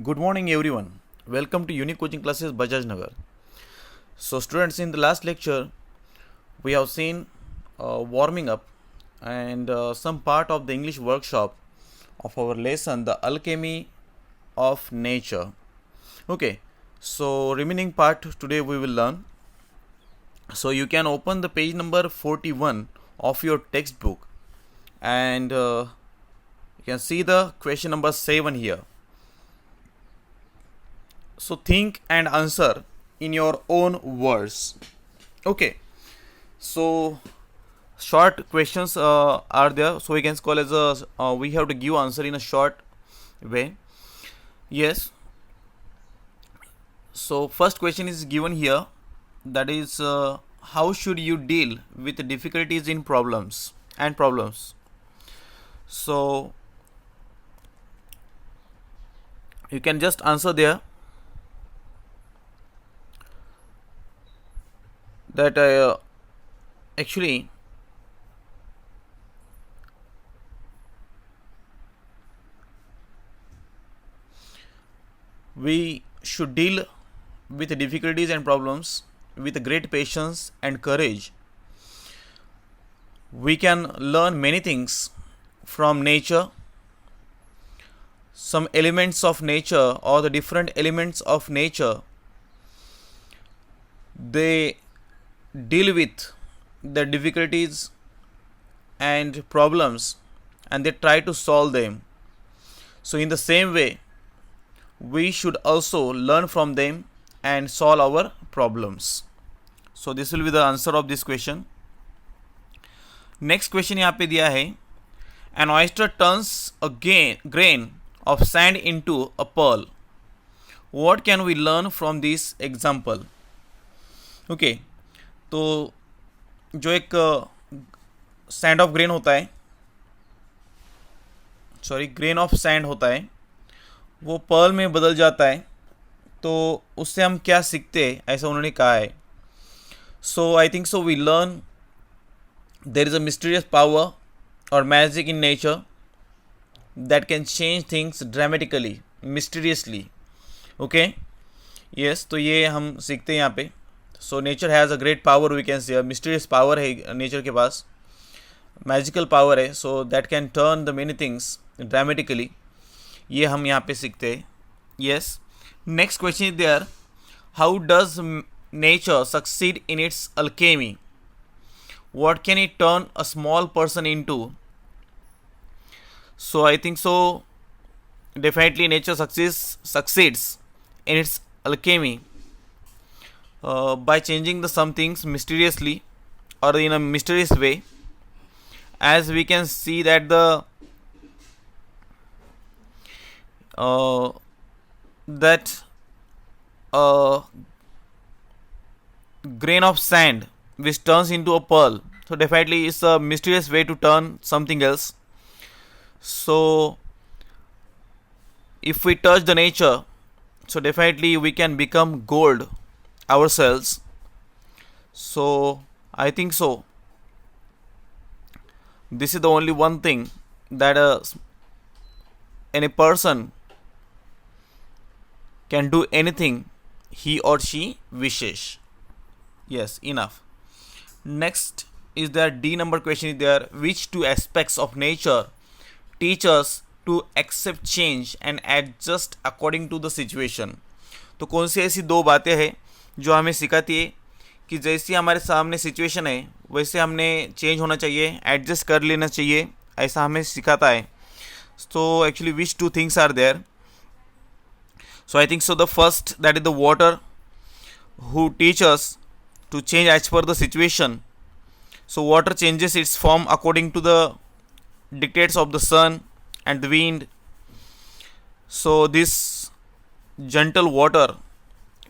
Good morning, everyone. Welcome to Unique Coaching Classes Bajaj Nagar. So, students, in the last lecture, we have seen warming up and some part of the English workshop of our lesson, the alchemy of nature. Okay, so remaining part today we will learn. So, you can open the page number 41 of your textbook and you can see the question number 7 here. So think and answer in your own words. Okay, so short questions are there, so we can call as a we have to give answer in a short way. Yes, so first question is given here, that is how should you deal with difficulties in problems. So you can just answer there that actually we should deal with difficulties and problems with great patience and courage. We can learn many things from nature. Some elements of nature or the different elements of nature, they deal with the difficulties and problems and they try to solve them. So in the same way, we should also learn from them and solve our problems. So this will be the answer of this question. Next question यहाँ पे दिया है, an oyster turns a grain of sand into a pearl. What can we learn from this example? Okay, तो जो एक sand of grain होता है, grain of sand होता है, वो पर्ल में बदल जाता है, तो उससे हम क्या सीखते हैं, ऐसा उन्होंने कहा है. So I think so we learn there is a mysterious power और magic in nature that can change things dramatically, mysteriously. Okay, yes, तो ये हम सीखते हैं यहाँ पे. So nature has a great power, we can say mysterious power है nature के पास, मैजिकल पावर है, so that can turn the many things dramatically. ये हम यहाँ पे सीखते हैं. Yes, next question is there, how does nature succeed in its alchemy? What can it turn a small person into? So I think so definitely nature succeeds in its alchemy by changing the some things mysteriously or in a mysterious way. As we can see that the that grain of sand which turns into a pearl, so definitely it's a mysterious way to turn something else. So if we touch the nature, so definitely we can become gold ourselves. So I think so this is the only one thing that any person can do anything he or she wishes. Yes, enough. Next is there D number question is there, which two aspects of nature teach us to accept change and adjust according to the situation? तो कौन सी ऐसी दो बातें हैं जो हमें सिखाती है कि जैसी हमारे सामने सिचुएशन है वैसे हमने चेंज होना चाहिए, एडजस्ट कर लेना चाहिए, ऐसा हमें सिखाता है. So actually which two things are there? So I think so the first, that is the water, who teach us to change as per the situation. So water changes its form according to the dictates of the sun and the wind. So this gentle water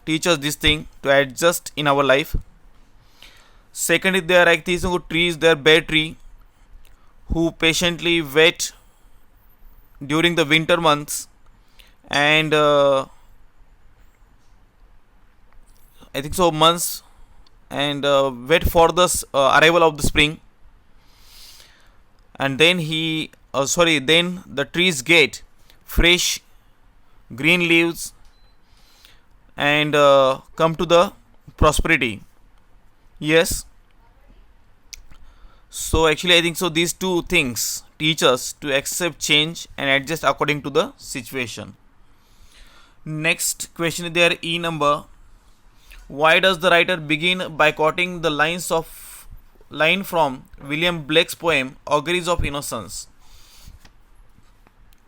teaches this thing to adjust in our life. Second is there like these trees, there bare tree who patiently wait during the winter months and I think so months and wait for the arrival of the spring, and then then the trees get fresh green leaves, and come to the prosperity. Yes. So actually, I think so. These two things teach us to accept change and adjust according to the situation. Next question is there, E number. Why does the writer begin by quoting the line from William Blake's poem Auguries of Innocence?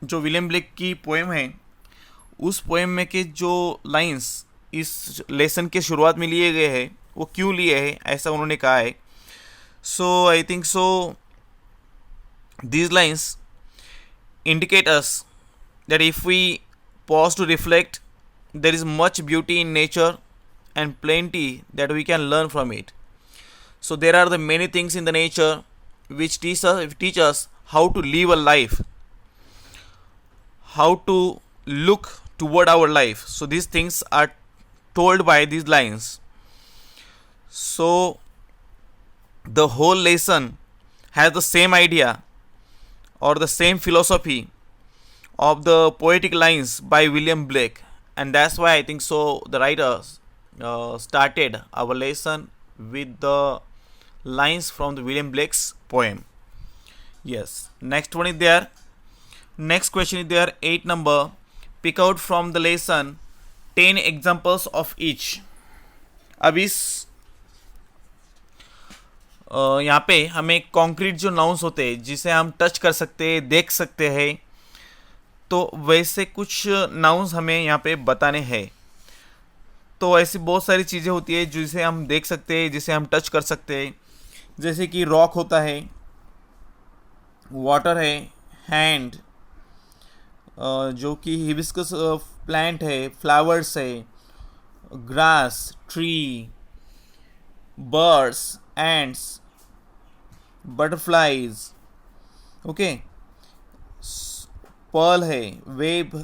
जो William Blake की poem है, उस poem में के जो lines इस lesson के शुरुआत में लिए गए हैं, वो क्यों लिए हैं, ऐसा उन्होंने कहा है. So I think so these lines indicate us that if we pause to reflect, there is much beauty in nature and plenty that we can learn from it. So there are the many things in the nature which teach us how to live a life, how to look toward our life. So these things are told by these lines. So the whole lesson has the same idea or the same philosophy of the poetic lines by William Blake, and that's why I think so the writers started our lesson with the lines from the William Blake's poem. Yes. Next one is there. Next question is there, 8 number. Pick out from the lesson 10 examples of each. अब इस यहाँ पे हमें concrete जो nouns होते हैं जिसे हम टच कर सकते हैं, देख सकते हैं, तो वैसे कुछ नाउन्स हमें यहाँ पे बताने हैं. तो ऐसी बहुत सारी चीज़ें होती है जिसे हम देख सकते हैं, जिसे हम टच कर सकते हैं, जैसे कि रॉक होता है, वाटर है, हैंड जो कि हिबिस्कस प्लांट है, फ्लावर्स है, grass, tree, birds, ants, butterflies, okay, pearl है, web,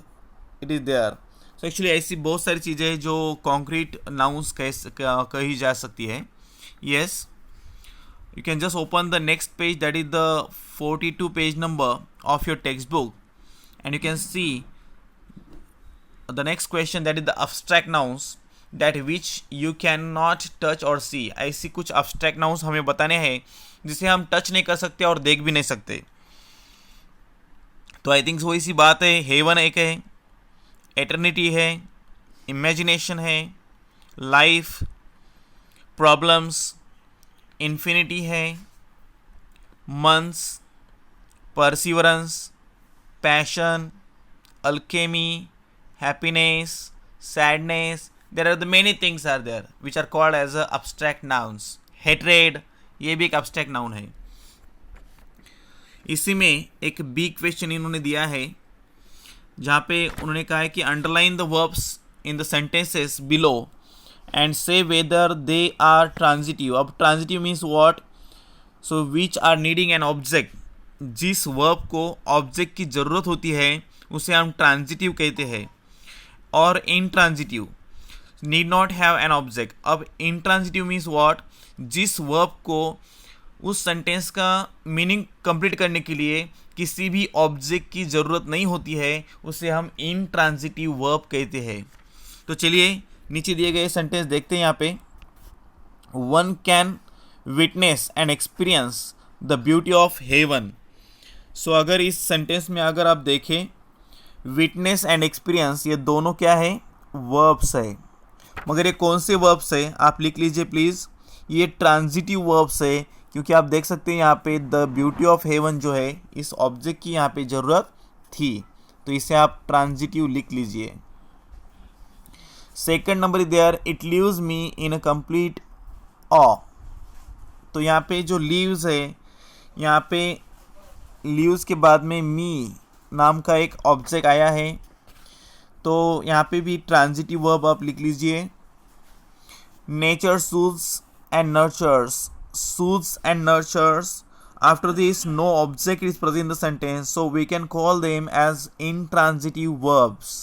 it is there. So actually ऐसी बहुत सारी चीज़ें जो कॉन्क्रीट नाउन्स कही जा सकती है. Yes, you can just open the next page, that is the 42 page number of your textbook, and you can see the next question, that is the abstract nouns that which you cannot touch or see. ऐसी कुछ abstract nouns हमें बताने हैं जिसे हम touch नहीं कर सकते और देख भी नहीं सकते. तो आई थिंक वही सी बात है. हेवन एक है, एटर्निटी है, इमेजिनेशन है, लाइफ, प्रॉब्लम्स, इन्फिनिटी है, months, perseverance, passion, alchemy, happiness, sadness. There are the many things are there which are called as a abstract nouns. Hatred, ये भी एक abstract noun है. इसी में एक बी क्वेश्चन इन्होंने दिया है जहाँ पे उन्होंने कहा है कि underline the verbs in the sentences below and say whether they are transitive. अब transitive means what? So which are needing an object. जिस verb को object की ज़रूरत होती है उसे हम transitive कहते हैं. और intransitive need not have an object. अब intransitive means what? जिस verb को उस sentence का meaning complete करने के लिए किसी भी object की ज़रूरत नहीं होती है उसे हम intransitive verb कहते हैं. तो चलिए नीचे दिए गए सेंटेंस देखते हैं. यहाँ पे one can witness and experience the beauty of heaven. So अगर इस सेंटेंस में अगर आप देखें, विटनेस एंड एक्सपीरियंस ये दोनों क्या है? वर्ब्स है. मगर ये कौन से वर्ब्स है आप लिख लीजिए प्लीज़. ये ट्रांजिटिव वर्ब्स है क्योंकि आप देख सकते हैं यहाँ पे द ब्यूटी ऑफ हेवन जो है इस ऑब्जेक्ट की यहाँ पे ज़रूरत थी, तो इसे आप ट्रांजिटिव लिख लीजिए. Second number is there, it leaves me in a complete awe. तो यहाँ पे जो लीव्स है, यहाँ पे लीव्स के बाद में मी नाम का एक ऑब्जेक्ट आया है, तो यहाँ पे भी ट्रांजिटिव वर्ब आप लिख लीजिए. Nature soothes and nurtures. Soothes and nurtures. After this no object is present in the sentence, so we can call them as intransitive verbs.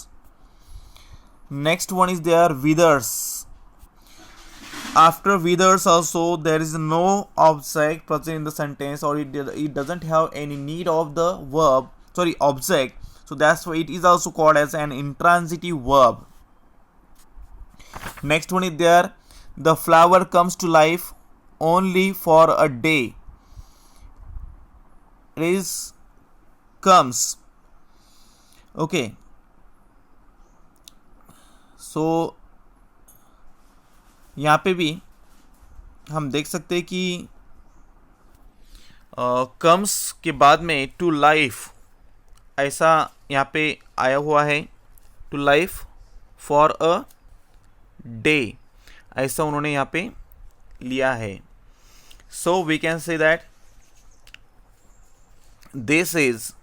Next one is there, withers. After withers also there is no object present in the sentence, or it doesn't have any need of the object, So that's why it is also called as an intransitive verb. Next one is there, the flower comes to life only for a day. It is comes. Okay. So यहाँ पे भी हम देख सकते हैं कि comes के बाद में टू लाइफ ऐसा यहाँ पे आया हुआ है, to life for a day, ऐसा उन्होंने यहाँ पे लिया है. So we can say that this is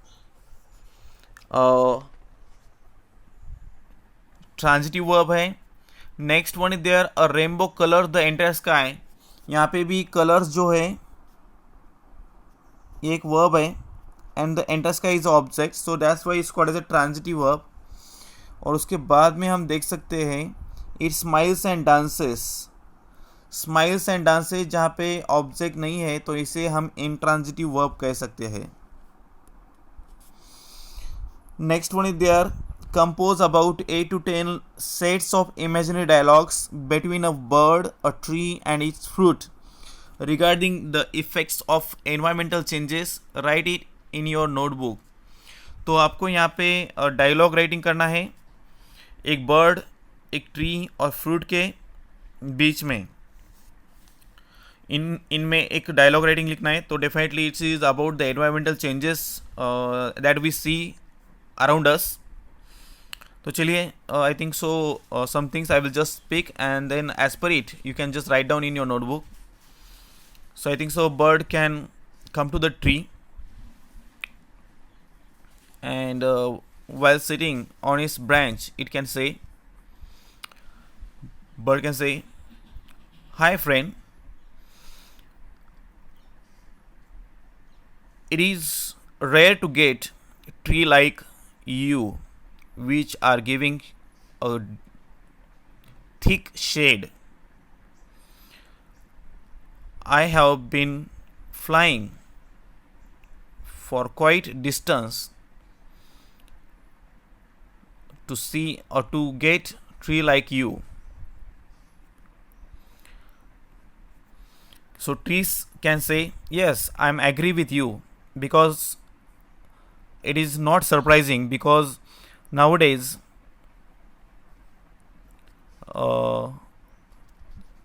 transitive verb है. Next one is there a rainbow colour the entire sky. यहाँ पे भी कलर्स जो है एक वर्ब है and the entire sky is object, so that's why it's called as a transitive verb. और उसके बाद में हम देख सकते हैं it smiles and dances. Smiles and dances जहाँ पे ऑब्जेक्ट नहीं है तो इसे हम इंट्रांजिटिव वर्ब कह सकते हैं. Next one is there compose about 8 to 10 sets of imaginary dialogues between a bird, a tree and its fruit regarding the effects of environmental changes. Write it in your notebook. तो आपको यहाँ पे dialogue writing करना है एक bird, एक tree और fruit के बीच में. इनमें एक डायलॉग राइटिंग लिखना है. तो definitely it's is about the environmental changes that we see around us. तो चलिए I think so some things I will just speak and then as per it you can just write down in your notebook. So I think so bird can come to the tree and while sitting on its branch it can say, bird can say, hi friend, it is rare to get a tree like you which are giving a thick shade. I have been flying for quite distance to see or to get tree like you. So trees can say, yes, I am agree with you, because it is not surprising because nowadays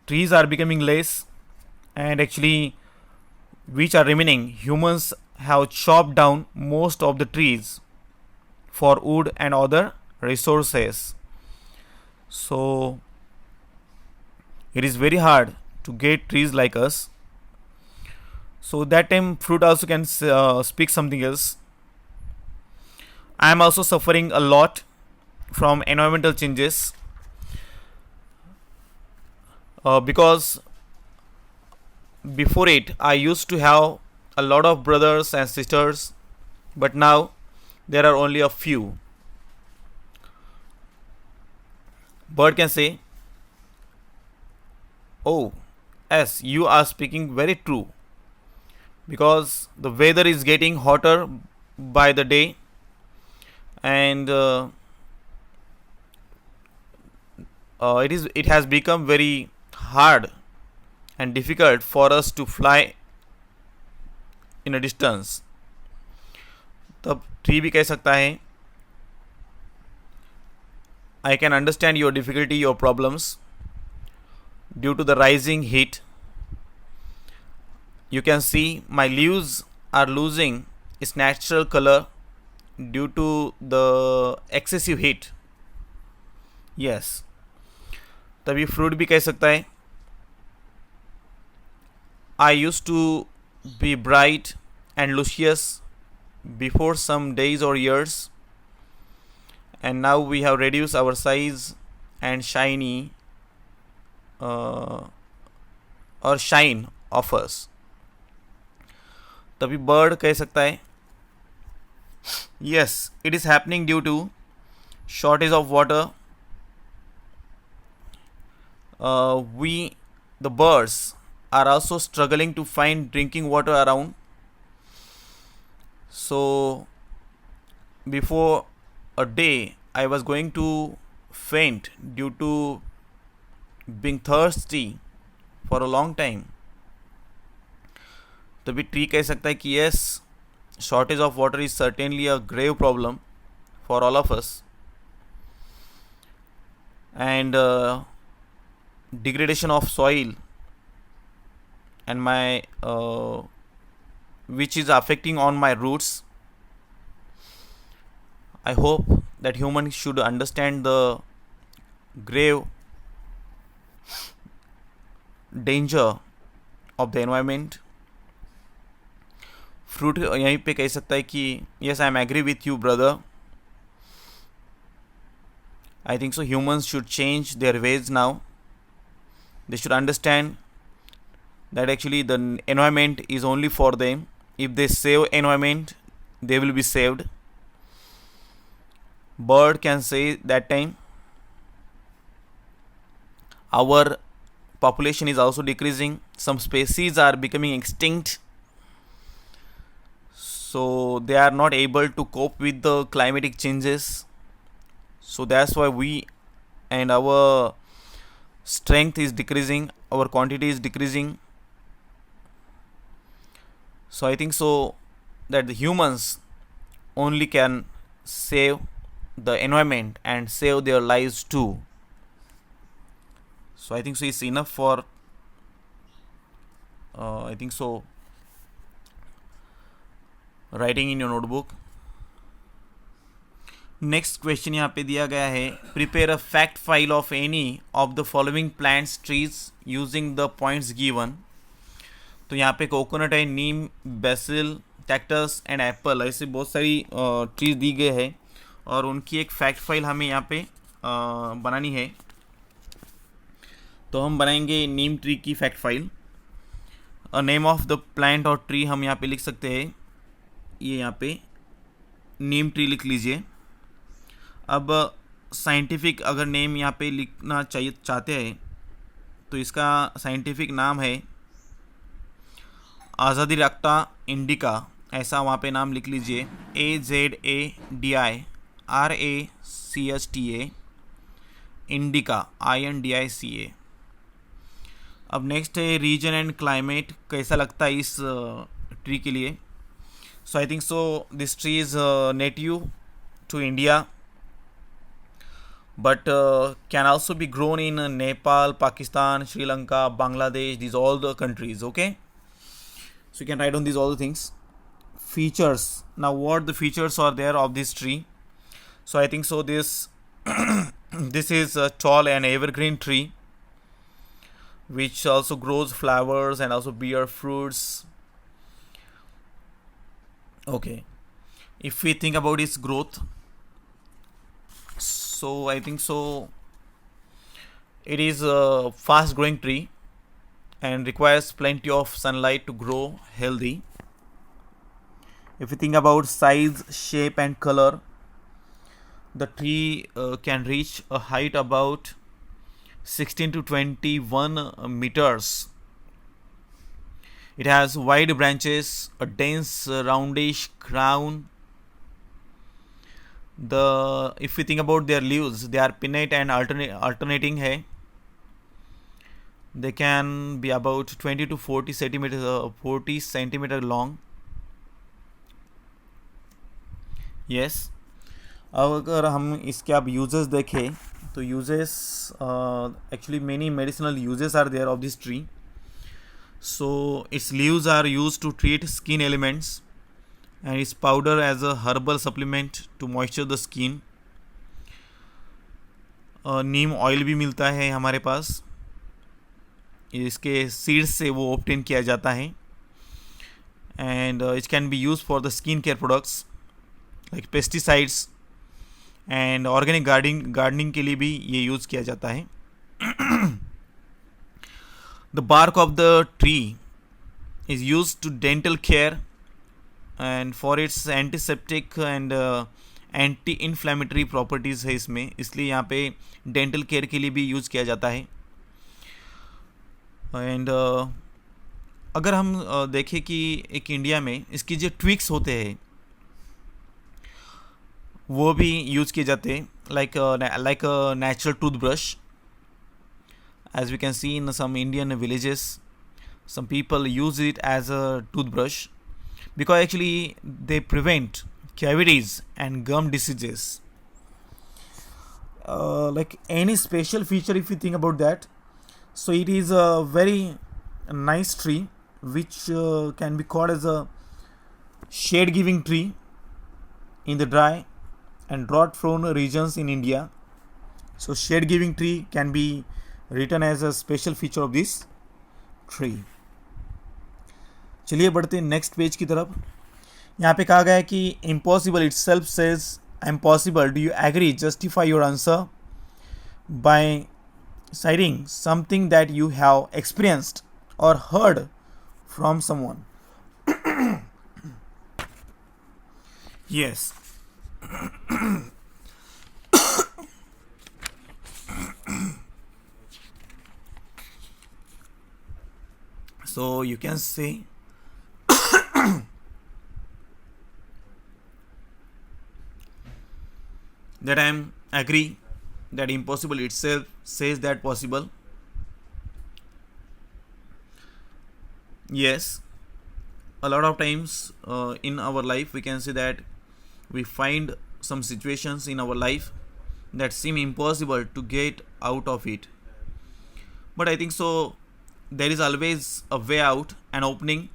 trees are becoming less and actually which are remaining, humans have chopped down most of the trees for wood and other resources. So it is very hard to get trees like us. So that time fruit also can speak something else. I am also suffering a lot from environmental changes because before it I used to have a lot of brothers and sisters, but now there are only a few. Bird can say, oh yes, you are speaking very true, because the weather is getting hotter by the day and it has become very hard and difficult for us to fly in a distance. तब tree भी कह सकता है, I can understand your difficulty, your problems due to the rising heat. You can see my leaves are losing its natural color due to the excessive heat. Yes. तभी fruit भी कह सकता है, I used to be bright and luscious before some days or years, and now we have reduced our size and shiny or shine of us. तभी bird कह सकता है, yes, it is happening due to shortage of water. The birds are also struggling to find drinking water around. So before a day I was going to faint due to being thirsty for a long time, तभी tree कह सकता है कि yes, shortage of water is certainly a grave problem for all of us, and degradation of soil and my which is affecting on my roots. I hope that humans should understand the grave danger of the environment. Fruit यहीं पे कह सकता है कि yes, I am agree with you, brother. I think so humans should change their ways now. They should understand that actually the environment is only for them. If they save environment, they will be saved. Bird can say that time. Our population is also decreasing. Some species are becoming extinct. So they are not able to cope with the climatic changes. So that's why we and our strength is decreasing, our quantity is decreasing. So I think so that the humans only can save the environment and save their lives too. So I think so it's enough for I think so writing in your notebook. Next question यहाँ पे दिया गया है, prepare a fact file of any of the following plants trees using the points given. तो यहाँ पे coconut है, नीम, BECIL, cactus and Apple, ऐसे बहुत सारी ट्रीज दी गई है और उनकी एक फैक्ट फाइल हमें यहाँ पे बनानी है. तो हम बनाएंगे नीम ट्री की fact file. Name of the plant और ट्री हम यहाँ पे लिख सकते हैं, ये यहाँ पे नीम ट्री लिख लीजिए. अब साइंटिफिक अगर नेम यहाँ पे लिखना चाहते हैं तो इसका साइंटिफिक नाम है आज़ादीराक्टा इंडिका, ऐसा वहाँ पे नाम लिख लीजिए. AZADIRACHTA indica, INDICA. अब नेक्स्ट है रीजन एंड क्लाइमेट, कैसा लगता है इस ट्री के लिए. So I think so this tree is native to India but can also be grown in Nepal, Pakistan, Sri Lanka, Bangladesh, these all the countries. Okay, so you can write down these all the things. Features, now what the features are there of this tree. So I think so this this is a tall and evergreen tree which also grows flowers and also bear fruits. Okay, if we think about its growth, so I think so it is a fast growing tree and requires plenty of sunlight to grow healthy. If you think about size, shape and color, the tree can reach a height about 16 to 21 meters. It has wide branches, a dense roundish crown. If we think about their leaves, they are pinnate and alternating है. They can be about 20 to 40 centimeter long. Yes. अगर हम इसके अब uses देखें तो uses actually many medicinal uses are there of this tree. So its leaves are used to treat skin ailments and its powder as a herbal supplement to moisture the skin. Neem oil भी मिलता है हमारे पास, इसके seeds से वो obtain किया जाता है. And it can be use for the skin care products like pesticides and organic gardening के लिए भी ये यूज़ किया जाता है. The bark of the tree is use to dental care and for its antiseptic and anti inflammatory properties है इसमें, इसलिए यहाँ पे डेंटल केयर के लिए भी यूज़ किया जाता है. एंड अगर हम देखें कि एक इंडिया में इसकी जो ट्विक्स होते हैं वो भी यूज़ किए जाते हैं, like natural toothbrush. As we can see in some Indian villages, some people use it as a toothbrush because actually they prevent cavities and gum diseases. Like any special feature, if you think about that, so it is a very nice tree which can be called as a shade giving tree in the dry and drought prone regions in India. So shade giving tree can be written as a special feature of this tree. चलिए बढ़ते हैं next page की तरफ. यहाँ पे कहा गया है कि impossible itself says I am possible. Do you agree? Justify your answer by citing something that you have experienced or heard from someone. Yes. So you can say that I am agree that impossible itself says that possible. Yes, a lot of times in our life we can say that we find some situations in our life that seem impossible to get out of it, but I think so there is always a way out, an opening,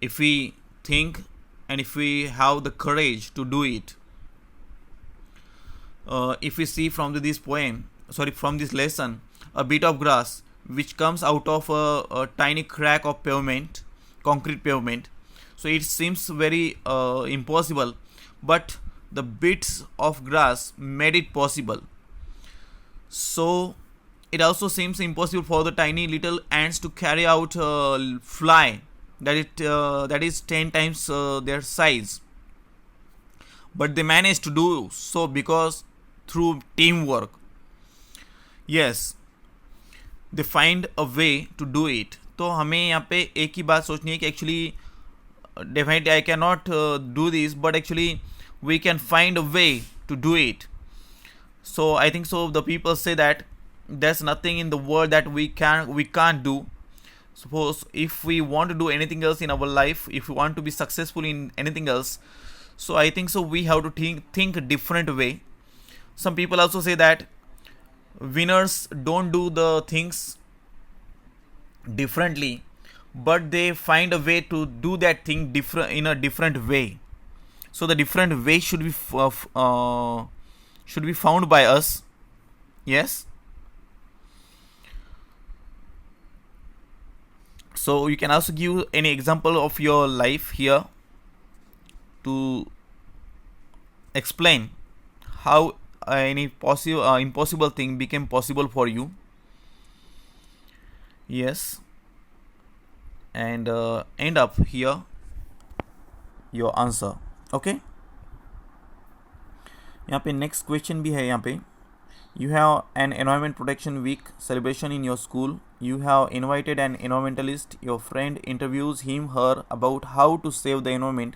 if we think and if we have the courage to do it. If we see from from this lesson, a bit of grass which comes out of a tiny crack of pavement, concrete pavement. So it seems very impossible, but the bits of grass made it possible. So it also seems impossible for the tiny little ants to carry out a fly that is 10 times their size, but they managed to do so because through teamwork. Yes, they find a way to do it. तो हमें यहाँ पे एक ही बात सोचनी है कि actually definitely I cannot do this, but actually we can find a way to do it. So I think so the people say that there's nothing in the world that we can't do. Suppose if we want to do anything else in our life, if we want to be successful in anything else, so I think so we have to think a different way. Some people also say that winners don't do the things differently, but they find a way to do that thing different in a different way. So the different way should be found by us. Yes. So you can also give any example of your life here to explain how any impossible thing became possible for you. Yes. And end up here your answer. Okay. यहाँ पे next question भी है. यहाँ पे you have an environment protection week celebration in your school. You have invited an environmentalist. Your friend interviews her about how to save the environment.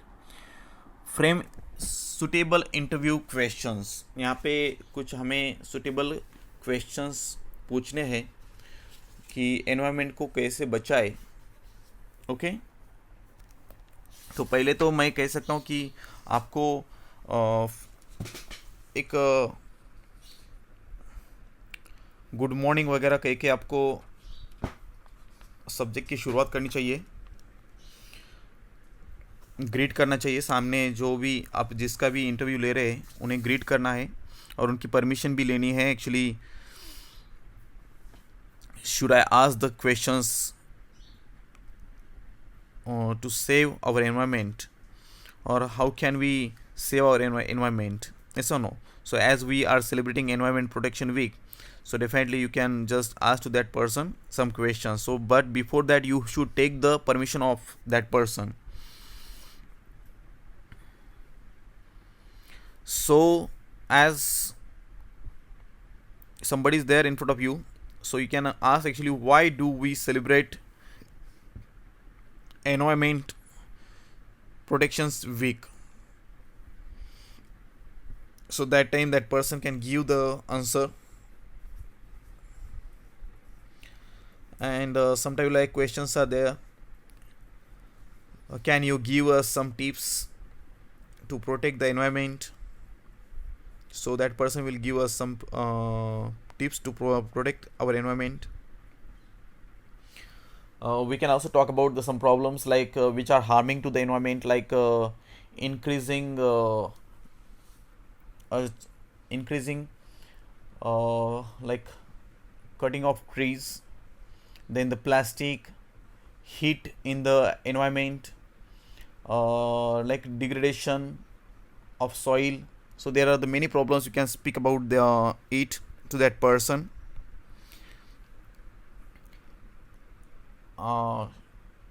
Frame suitable interview questions. यहाँ पे कुछ हमें suitable questions पूछने हैं कि environment को कैसे बचाए. ओके. तो पहले तो मैं कह सकता हूँ कि आपको एक गुड मॉर्निंग वगैरह कह के आपको सब्जेक्ट की शुरुआत करनी चाहिए. ग्रीट करना चाहिए सामने जो भी आप जिसका भी इंटरव्यू ले रहे हैं उन्हें ग्रीट करना है और उनकी परमिशन भी लेनी है. Actually should I ask the questions to save our environment, or how can we save our environment? Yes or no? So as we are celebrating Environment Protection Week, so definitely you can just ask to that person some questions. So but before that you should take the permission of that person. So as somebody is there in front of you, so you can ask actually why do we celebrate Environment Protections Week. so that time that person can give the answer. And sometimes like questions are there, can you give us some tips to protect the environment? So that person will give us some tips to protect our environment. We can also talk about some problems like which are harming to the environment, like increasing uh, increasing like cutting of trees, then the plastic, heat in the environment, like degradation of soil. So there are the many problems you can speak about the it to that person. uh,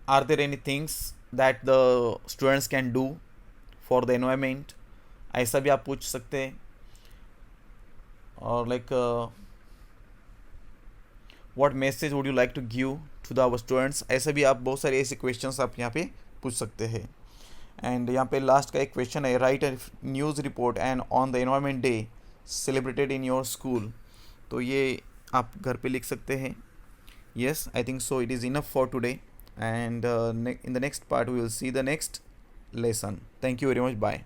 are there any things that the students can do for the environment, ऐसा भी आप पूछ सकते हैं. और like what message would you like to give to the our students, ऐसे भी आप बहुत सारे ऐसे क्वेश्चंस आप यहाँ पे पूछ सकते हैं. एंड यहाँ पे लास्ट का एक क्वेश्चन है, right a news report and on the environment day celebrated in your school. तो ये आप घर पे लिख सकते हैं. Yes, I think so. It is enough for today. And in the next part, we will see the next lesson. Thank you very much. Bye.